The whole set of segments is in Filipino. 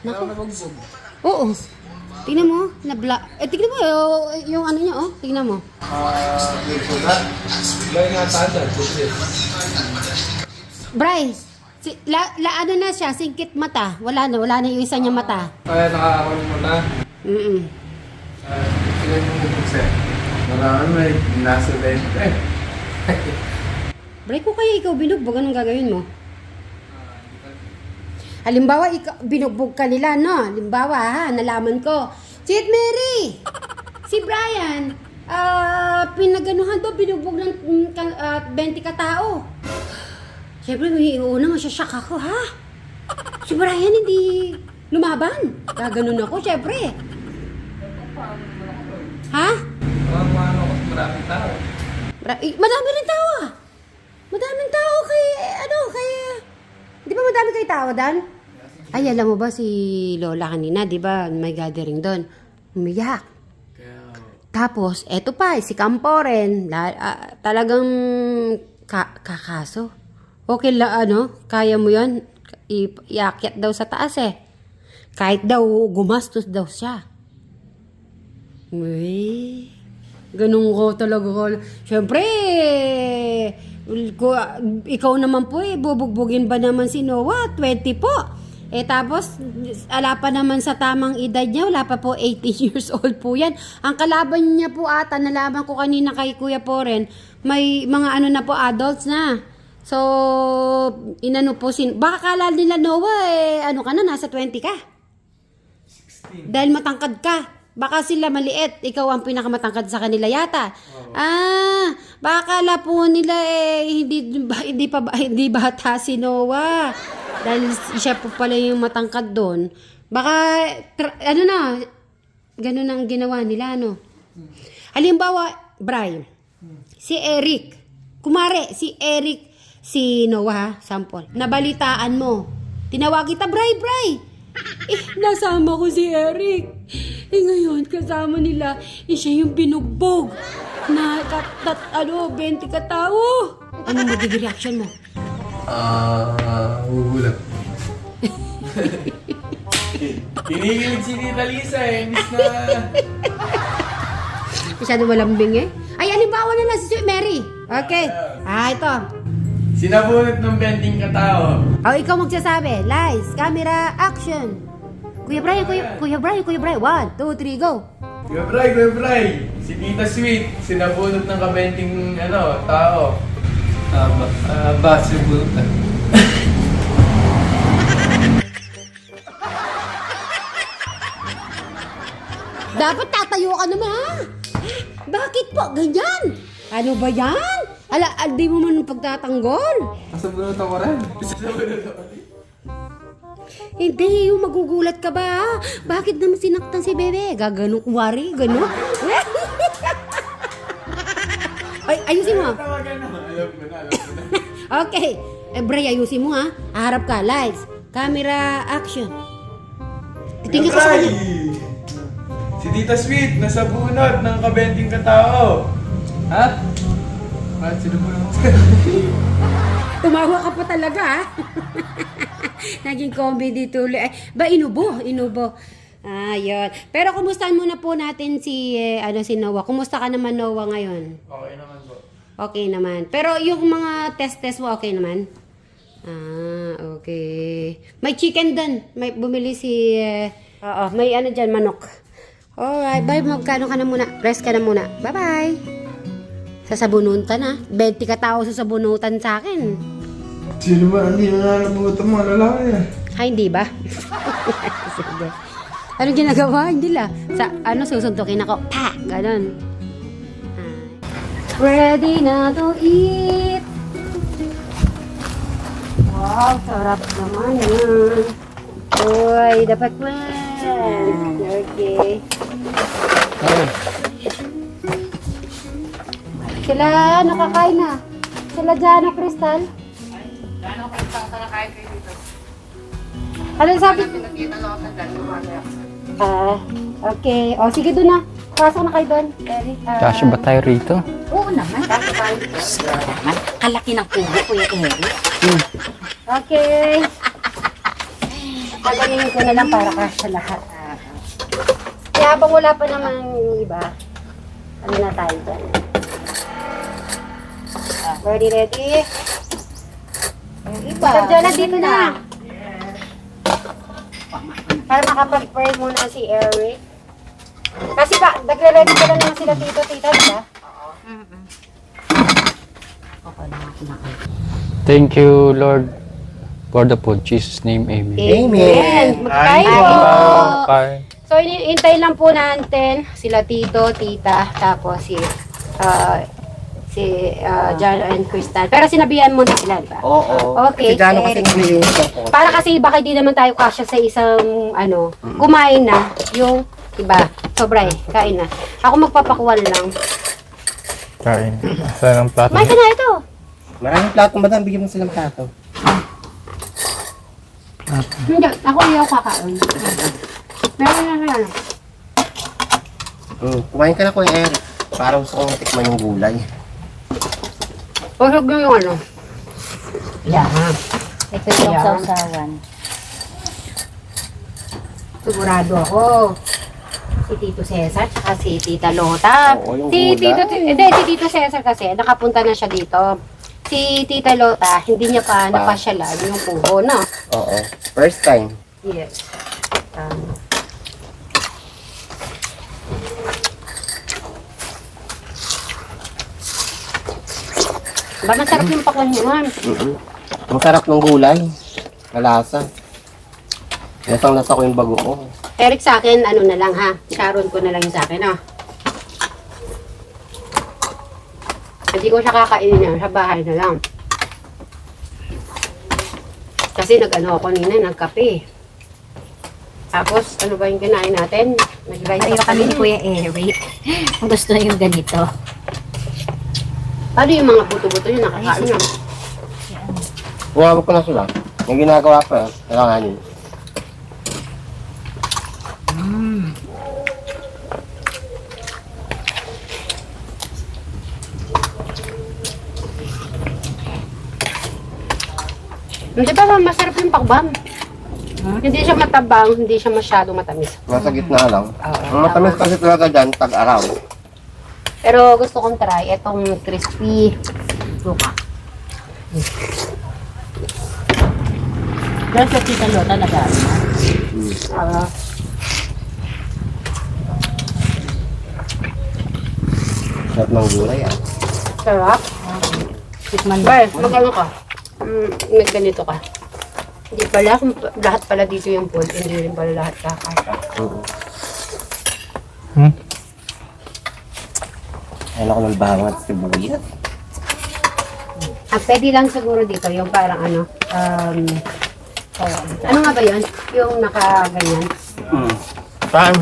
Naku. Nabugbog. Oo. Tingnan mo. Tingnan mo yung ano niya, oh. Tingnan mo. Lagi nga tanda. Bryce, ano na siya, singkit mata. Wala na yung isa niya mata. Kaya nakakaroon mo na. Sila yung bubukse. Marami may nasa 20. Bray, kung kaya ikaw binugbog, anong gagawin mo? Halimbawa, binugbog ka nila, no? Halimbawa, ha, nalaman ko. Sweet Mary! Si Brian, pinaganuhan to, binugbog ng 20 katao. Siyempre, una masyasyak ako, ha? Si Brian hindi lumaban. Gaganon ako, siyempre. Ha? Maraming tao. Madami rin tao, ah. Madaming tao di ba madami kayo tao, Dan? Ay, alam mo ba si Lola kanina, di ba, may gathering doon. Umiyak. Tapos, eto pa, si Campo rin, talagang kakaso. Okay kaya mo yan, iakyat daw sa taas eh. Kahit daw, gumastos daw siya. Uy, ganun ko talaga ko. Siyempre, ikaw naman po bubugbugin ba naman si Noah? 20 po. Tapos, ala pa naman sa tamang edad niya, wala pa po 18 years old po yan. Ang kalaban niya po ata, nalaman ko kanina kay Kuya Poren, may mga na po, adults na. So, inano po, baka kala nila Noah, ka na, nasa 20 ka. 16. Dahil matangkad ka. Baka sila maliit, ikaw ang pinakamatangkad sa kanila yata. Baka kala po nila hindi bata si Noah. Dahil siya po pala yung matangkad doon. Baka, ganun ang ginawa nila, Halimbawa, Brian, si Eric, si Eric, si Noah, sample, nabalitaan mo. Tinawag kita, Bray. Nasama ko si Eric. Ngayon, kasama nila, siya yung binugbog na 20 katao. Anong magiging reaction mo? Huhulat. Kinikilig si Tita Lisa imbis na... Masyado malambing Ay, halimbawa na si Sweet Mary. Okay. Ito. Sinabunot ng 20 katao. Ikaw magsasabi. Lights, camera, action. Kuya Brian. 1, 2, 3, go. Kuya Bray. Si Tita Sweet, sinabunot ng kabenting tao. Sinubunutan. Dapat tatayo ka naman, ha? Bakit po? Ganyan? Ano ba yan? Di mo man pagtatanggol. Kasabunutan ko rin. Hindi, magugulat ka ba, ha? Bakit naman sinaktan si Bebe? Gaganon kuwari, ganon. Ay, ayusin mo. Alam ko na. Okay. Bray, ayusin mo, ha? Harap ka. Lights, camera, action. Tingin ka sa kanya. Si Tita Sweet, nasa bunod ng kabenting katao. Ha? Bakit sinubunod? Tumawa ka pa talaga, ha? Naging comedy tuloy. Inubo. Ayun. Pero kumustahan muna po natin si Noah. Kumusta ka naman, Noah, ngayon? Okay naman po. Okay naman. Pero yung mga test mo, okay naman? Okay. May chicken doon. May bumili si... may dyan, manok. Alright, bye. Magkano ka na muna? Rest ka na muna. Bye-bye. Sasabunutan, ha? 20 katao sasabunutan sa akin. Sino ba? Hindi na nabutan mo. Lalaki Ay, hindi ba? Sige. Anong ginagawa? Hindi la. Susuntukin ako. Pa! Ganon. Ready na to eat. Wow, sarap naman yan. Uy, dapat man. Okay. Sila nakakain na. Sila Jana Crystal. Ano kung saan ka nakain kayo dito? Ano sabi? Pinakita lang ako sa dalawa. Okay. Sige doon na. Pasok na kayo doon. Kasya ba tayo rito? Oo naman, kasi tayo dito. Naman, kalaki ng pugo, Kuya Eric. Okay. Gagayin ko na lang para kasya lahat. Kaya habang wala pa naman yung iba, ano na tayo dyan. Ready, ready? Yung iba. Sir Jonah, dito na. Para makapag-pray muna si Eric. Kasi ba, nagre-ready ka lang naman sila tito, tita, diba? Okay na ako na. Thank you, Lord, for the food. Jesus' name, amen. Amen. Magkain po. Bye. So, hinihintay lang po natin sila tito, tita, tapos si John and Crystal. Pero sinabihan mo na sila, diba? Oo. Okay. Si Jano kasi nililinis ako. Para kasi baka di naman tayo kasya sa isang kumain na yung iba. Sobra eh, kain na. Ako magpapakuwal lang. Kain. Saan ang plato? Kumain ka na ito. Maraming plato, madam. Bigyan mo silang plato. Hindi, ako hindi ako kakain. Meron na lang. Kumain ka na, Kuya Eric. Para gusto kong matikman yung gulay. Huwag yung ano. Yeah. Ito yung sausawan. Sigurado ako. Si Tito Cesar, tsaka si Tita Lota. Oo, yung Si gula. si Tito Cesar kasi, nakapunta na siya dito. Si Tita Lota, hindi niya pa napasyalan yung kuho, no? Oo. First time. Yes. Ba, masarap yung pakwan niyo, ma'am. Ang sarap ng gulay. Malasa. Lasang-lasa ko yung bago ko. Eric, sa akin, ano na lang ha. Sharon ko na lang yung sa akin, ha. Hindi ko siya kakainin niya. Sa bahay na lang. Kasi nag-ano ako kanina, nagkape. Tapos, ano ba yung kinain natin? Nag-rice Ayaw up kami ni Kuya Eric. Kung gusto na yung ganito. Paano yung mga buto-buto yun? Nakakain na. Umabot ko na sila. Yung ginagawa pa, kailanganin. Hindi ba masarap yung pakbam? Hindi siya matabang, hindi siya masyadong matamis. Nasa gitna lang. Ang matamis kasi talaga dyan, tag-araw. Pero gusto kong try itong crispy suka. Pero sa Tita Lota nag-aaral na. Sarap ng gulay ah. Sarap. Tikman mo. Bay, mag-ano ka? Nagganito ka. Hindi pala, kung lahat pala dito yung food, hindi rin pala lahat kakain. Ayun ako ng bawang at sibuyas. Pwede lang siguro dito yung parang ano, ano nga ba yun? Yung nakaganyan. Saan?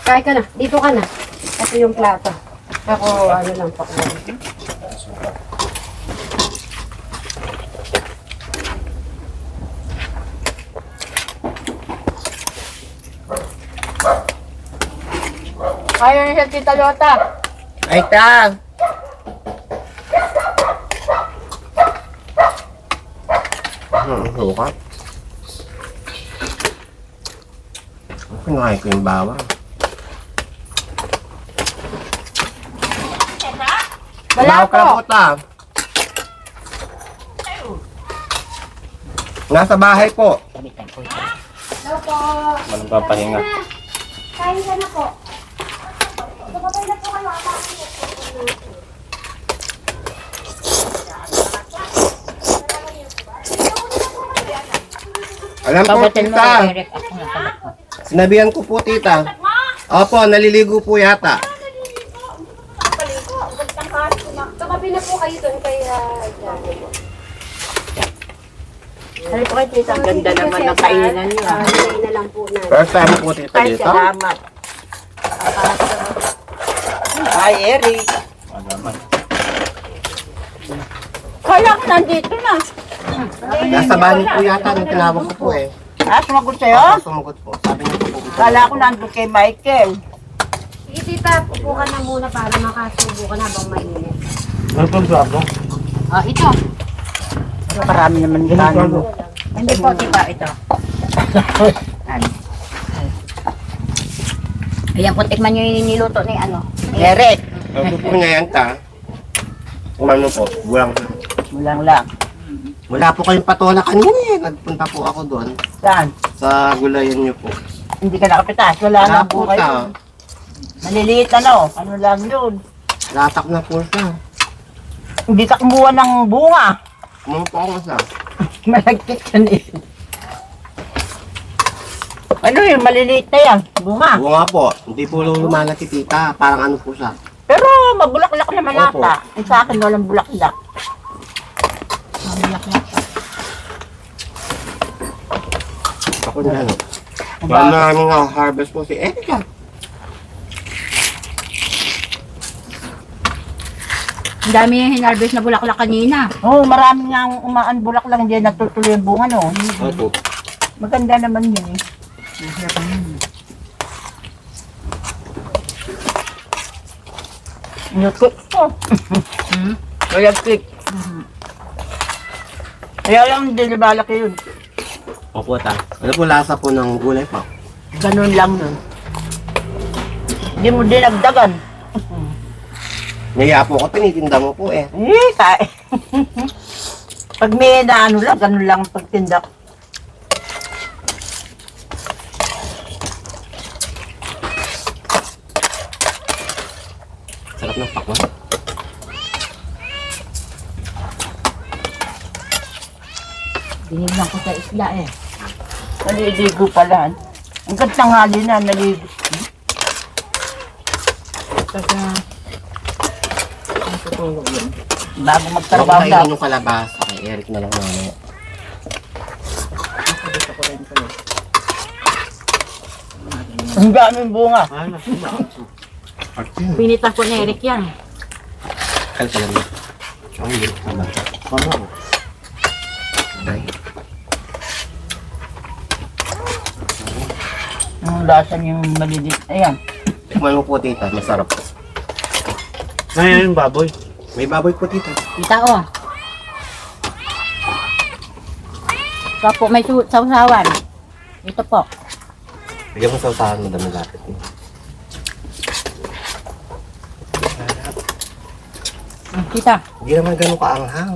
Kain ka na, dito ka na. Ito yung plato. Ako, ano lang pa. Kaya na siya, Tita Lota. Ay ta! Suka. Pinuhay ko yung bawang. Wala Bawang po. kalabuta. Nasa bahay po. Hello po. Walang papahinga. Kain ka na po. Kapatay na po kayo. Alam po, Pabatin mo tita. Kuya Eric. Ako na kalat mo. Sinabihan ko po, tita. Opo, naliligo po yata. Tumabi na po kayo doon kay Johnny po. Sabi po kayo Tita, ang ganda naman ng kainan niyo. Kain na lang po na. First time po, tita, Ay, dito. salamat. Ay, Eric. Kala ko nandito na. Nasa bahay po yata nung tinawag ko po eh. Ah, sumagot sa'yo? Ako sumugot po. Sabi niya po. Kala ko nandun kay Michael. Sige tita, upo ka na muna para makasubo ka na habang mainit. Ano pang sabo? Ah, ito. Marami naman gano'n. Hindi po, tita, ito. Ayan po, tikman nyo yung niluto ni ano. Eric. Ang po niya yan ta. Umano po, bulang. Mulang lang. Wala po kayong patola kanina eh. Nagpunta po ako doon. Saan? Sa gulayan niyo po. Hindi ka nakapitas. Wala Wala na po po kayo. ta. Maliliit ano. Ano lang yun. Latak na po siya. Hindi ka kumuha ng bunga. Kumang po ako sa. Malagkit ka na eh. Ano yun? Maliliit na yan. Bunga. Oo nga po. Hindi po lumalaki tita. Parang ano po siya. Pero mabulaklak naman Opo. ata. Ang sa akin walang bulaklak. Ako na ano. Wala namin nga harvest po si Erika. Ang dami yung hinarvest na bulaklak kanina. Oo, marami nga ang umaan bulaklak. Hindi natutuloy yung bunga no. Opo. Maganda naman yun eh. Nukit ko. Malagkit. Kaya lang hindi nabalaki yun. Opo ta. Ano po lasa po ng gulay po? Ganun lang nun. Hindi mo dinagdagan. Naya po ako, tinitinda mo po eh. Eh, pag may na ano lang, ganun lang ang pagtinda ko. Sarap ng pakwan. Binigyan ko sa isla eh. Naliligo pala. Ang gandang hali na, naligo. Bago Pero magtrabaho kung daw. kainin yung kalabasa, kay Eric na lang namin. Ang daming bunga. Pinitas ko ni Eric yan. Kaya talaga. Ang hirap naman. Ano? Ay. Ang lasa niyang maliliit. Ayan. Tikman mo po tita, masarap. Ngayon yung baboy. May baboy po tita. Kita oh. Ito po, may sausawan. Ito po. Bigyan mo sa usahan mo dami lapit. Kita. Hindi naman ganun kaanghang.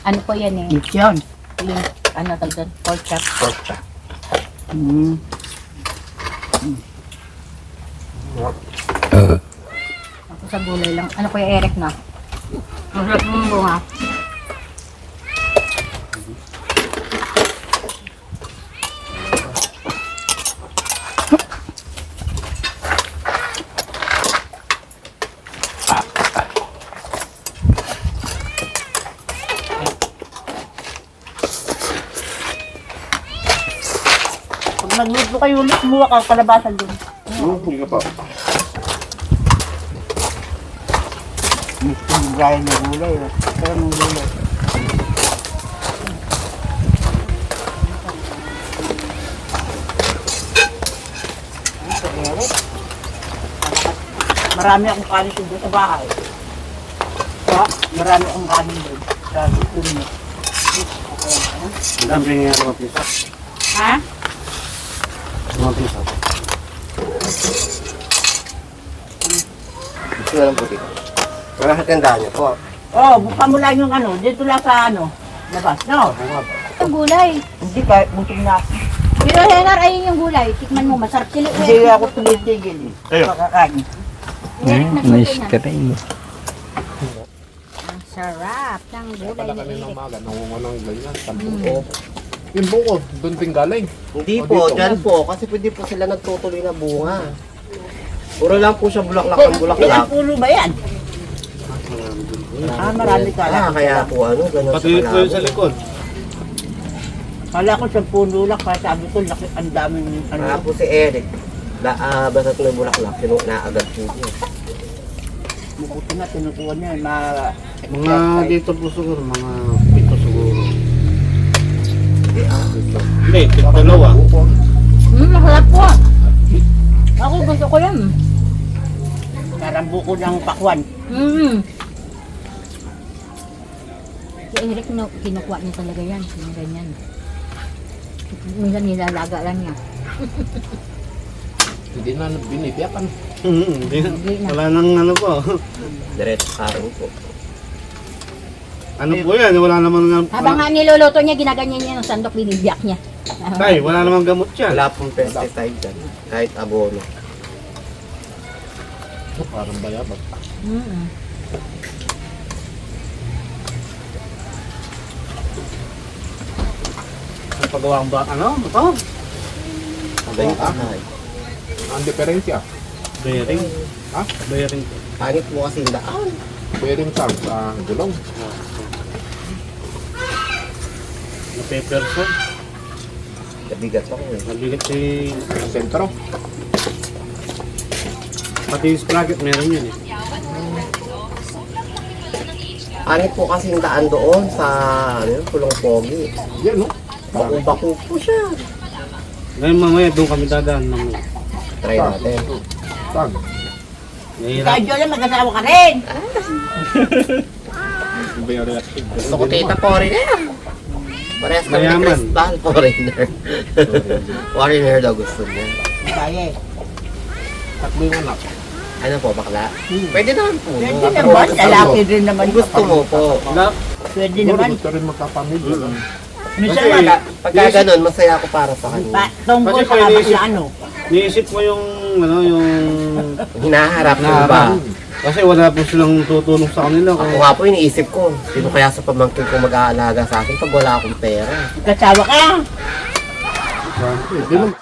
Ano po yan eh? Yun. Yung, ano tawag doon? Pork chop. Pork chop. Ako sa gulay lang. Ano po yung Eric na? Masarap yung bunga. Pag nagluto kayo ulit, kumuha ka kalabasan dun. Hindi ka pa. Ang gaya ng gulay. Pero ng gulay. Marami akong kanin doon sa bahay. Marami akong kanin doon. Sa gusto. Sabi nga mga pisa. Ha? Mga pisa. Gusto na lang po tita. Wala sa tindahan niyo po. Oh, buka mo lang yung ano. Dito lang sa ano. Labas. No. Yung gulay. Hindi ka. Busog na ako. Pero Henar, ayun yung gulay. Tikman mo, masarap sila. Hindi ako tumitigil eh. Ayun. Pakakain. Nice screen. Ang sarap ng gulay ni Eric. Nangungulang ganyan. Yung bukod, doon din galing. Hindi po, dyan po. Kasi pwede po sila nagtutuloy na bunga. Puro lang po siya bulaklak ng bulaklak. Ilang puno ba yan? Marami ka lang. Kaya po ano, ganun Pati ito yung sa likod. Kala ko sa puno lang. Kaya sabi ko, laki, ang daming Kaya ano. po si Eric. Basta't may bulaklak, naagad po niya. Mukuti na, tinukuha niya. Mga dito po siguro, mga 7 siguro. Hindi, dalawa. Masarap po. Ako gusto ko yan. Parang buko ng pakwan. Si Eric, kinukuha niya talaga yan. Yung ganyan. Minsan nilalaga lang niya. Hindi na binibiyakan. Hindi na. Hindi na. Wala nang ano po. Diretso karo po. Ano po yan? Wala naman nga. Habang nga niluluto niya, ginaganyan niya ng sandok, binibiyak niya. Tay, wala namang gamot yan. Wala pong pesticide dyan. Kahit abono. Parang bayabag. Mm-mm. Ang pagawa ba? Ano? Ito? Abay ka na. Ang diferensya. Bearing. Ha? Bearing. Pangit mo kasi yung daan. Bearing sa gulong. Na Peterson. Nabigat ako eh. Nabigat si... Sentro. Pati yung sprocket meron yun eh. Pangit po kasi yung daan doon sa ano yun, Pulong Pogi. Yan, no? Baku-baku po siya. Ngayon mamaya doon kami dadaan. Mamaya. Try natin. Tag. Nahihirap. Kaya Jola, mag-asawa ka rin! Iba yung reaction. Gusto ko tita foreigner. Parehas kami ni Mayaman. Crystal, foreigner. Foreigner daw gusto niya. Kaya eh. Tatlo yung anak. Ano po, bakla? Pwede naman po. Pwede naman, lalaki rin naman. Kung gusto mo po. Wala. Pwede Siguro naman. gusto rin magkapamilya. Minsan Kasi- lang, Pagka ganun, masaya ako para sa kanya. tungkol Kasi sa pwede kapag isip- na ano. Niisip ko yung... Ano, yung... Hinaharap mo ba? Naharap. Kasi wala po silang tutulong sa kanila. Ako Kung nga po, iniisip ko. Sino kaya sa pamangkin ko mag-aalaga sa akin pag wala akong pera? Kasawa ka. Pwede naman.